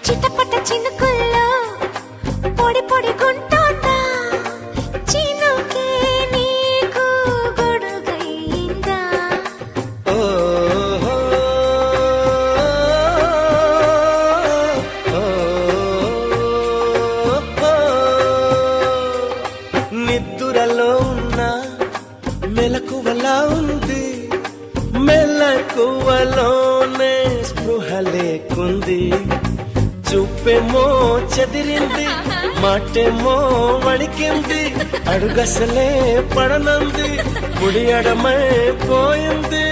చిటపట చినుకుల్లో పొడి పొడి గుంటోందా చినుకే నీకు గొడుగైందా నిద్దురలో ఉన్న మెలకువలా ఉంది మెలకువలోనే స్పృహ లేకుంది చూపేమో చెదిరింది మాటేమో వణికింది అడుగసలే పడనంది ముడి అడమై పోయింది